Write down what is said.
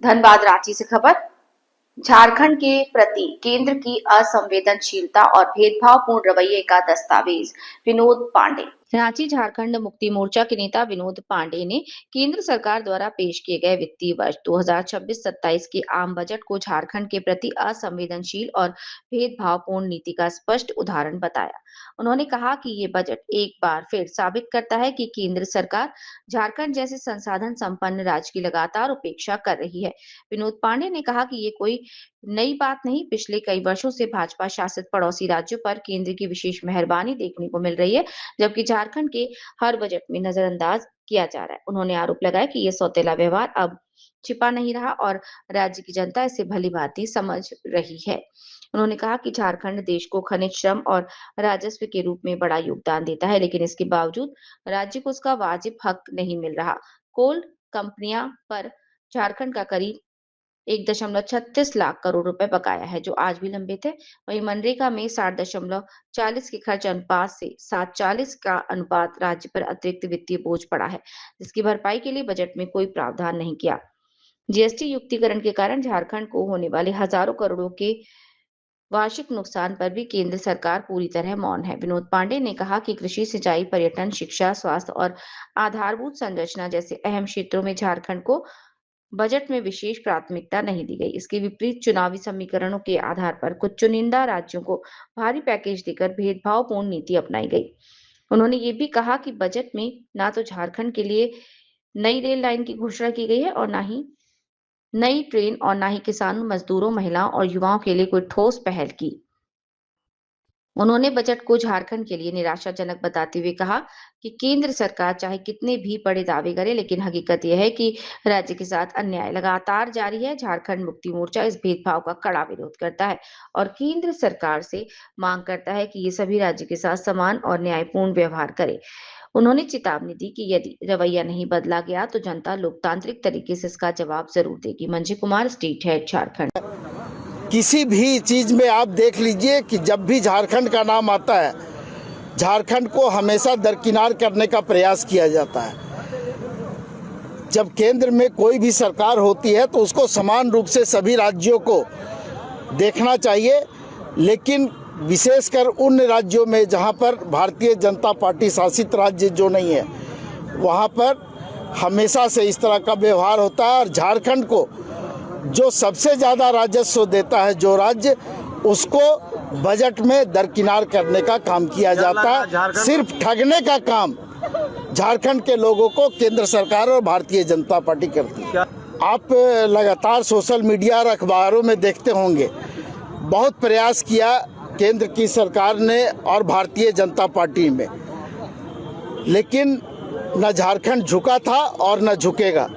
धनबाद रांची से खबर। झारखंड के प्रति केंद्र की असंवेदनशीलता और भेदभावपूर्ण रवैये का दस्तावेज। विनोद पांडे। रांची झारखंड मुक्ति मोर्चा के नेता विनोद पांडे ने केंद्र सरकार द्वारा पेश किए गए वित्तीय वर्ष 2026-27 के आम बजट को झारखंड के प्रति असंवेदनशील और भेदभावपूर्ण नीति का स्पष्ट उदाहरण बताया। उन्होंने कहा कि ये बजट एक बार फिर साबित करता है कि केंद्र सरकार झारखंड जैसे संसाधन संपन्न राज्य की लगातार उपेक्षा कर रही है। विनोद पांडे ने कहा कि ये कोई नई बात नहीं, पिछले कई वर्षों से भाजपा शासित पड़ोसी राज्यों पर केंद्र की विशेष मेहरबानी देखने को मिल रही है, जबकि झारखंड के हर बजट में नजरअंदाज किया जा रहा है। उन्होंने आरोप लगाया कि ये सौतेला व्यवहार अब छिपा नहीं रहा और राज्य की जनता इसे भलीभांति समझ रही है। उन्होंने कहा कि झारखंड देश को खनिज, श्रम और राजस्व के रूप में बड़ा योगदान देता है, लेकिन इसके बावजूद राज्य को उसका वाजिब हक नहीं मिल रहा। कोल कंपनियां पर झारखंड का करीब 1.36 लाख करोड़ रुपए बकाया है, जो आज भी लंबित है। वहीं मनरेगा में 60.40 के खर्च अनुपात से 7:40 का अनुपात राज्य पर अतिरिक्त वित्तीय बोझ पड़ा है, जिसकी भरपाई के लिए बजट में कोई प्रावधान नहीं किया। जीएसटी युक्तिकरण के कारण झारखंड को होने वाले हजारों करोड़ों के वार्षिक नुकसान पर भी केंद्र सरकार पूरी तरह मौन है। विनोद पांडे ने कहा कि कृषि, सिंचाई, पर्यटन, शिक्षा, स्वास्थ्य और आधारभूत संरचना जैसे अहम क्षेत्रों में झारखंड को बजट में विशेष प्राथमिकता नहीं दी गई। इसके विपरीत चुनावी समीकरणों के आधार पर कुछ चुनिंदा राज्यों को भारी पैकेज देकर भेदभावपूर्ण नीति अपनाई गई। उन्होंने ये भी कहा कि बजट में ना तो झारखंड के लिए नई रेल लाइन की घोषणा की गई है और ना ही नई ट्रेन और ना ही किसानों, मजदूरों, महिलाओं और युवाओं के लिए कोई ठोस पहल की। उन्होंने बजट को झारखंड के लिए निराशाजनक बताते हुए कहा कि केंद्र सरकार चाहे कितने भी बड़े दावे करे, लेकिन हकीकत यह है कि राज्य के साथ अन्याय लगातार जारी है। झारखंड मुक्ति मोर्चा इस भेदभाव का कड़ा विरोध करता है और केंद्र सरकार से मांग करता है कि ये सभी राज्य के साथ समान और न्यायपूर्ण व्यवहार करे। उन्होंने चेतावनी दी कि यदि रवैया नहीं बदला गया तो जनता लोकतांत्रिक तरीके से इसका जवाब जरूर देगी। मंजी कुमार, स्टेट हेड, झारखंड। किसी भी चीज़ में आप देख लीजिए कि जब भी झारखंड का नाम आता है, झारखंड को हमेशा दरकिनार करने का प्रयास किया जाता है। जब केंद्र में कोई भी सरकार होती है तो उसको समान रूप से सभी राज्यों को देखना चाहिए, लेकिन विशेषकर उन राज्यों में जहां पर भारतीय जनता पार्टी शासित राज्य जो नहीं है, वहां पर हमेशा से इस तरह का व्यवहार होता है। और झारखंड को जो सबसे ज़्यादा राजस्व देता है जो राज्य, उसको बजट में दरकिनार करने का काम किया जाता है। सिर्फ ठगने का काम झारखंड के लोगों को केंद्र सरकार और भारतीय जनता पार्टी करती है। आप लगातार सोशल मीडिया और अखबारों में देखते होंगे, बहुत प्रयास किया केंद्र की सरकार ने और भारतीय जनता पार्टी में, लेकिन न झारखंड झुका था और न झुकेगा।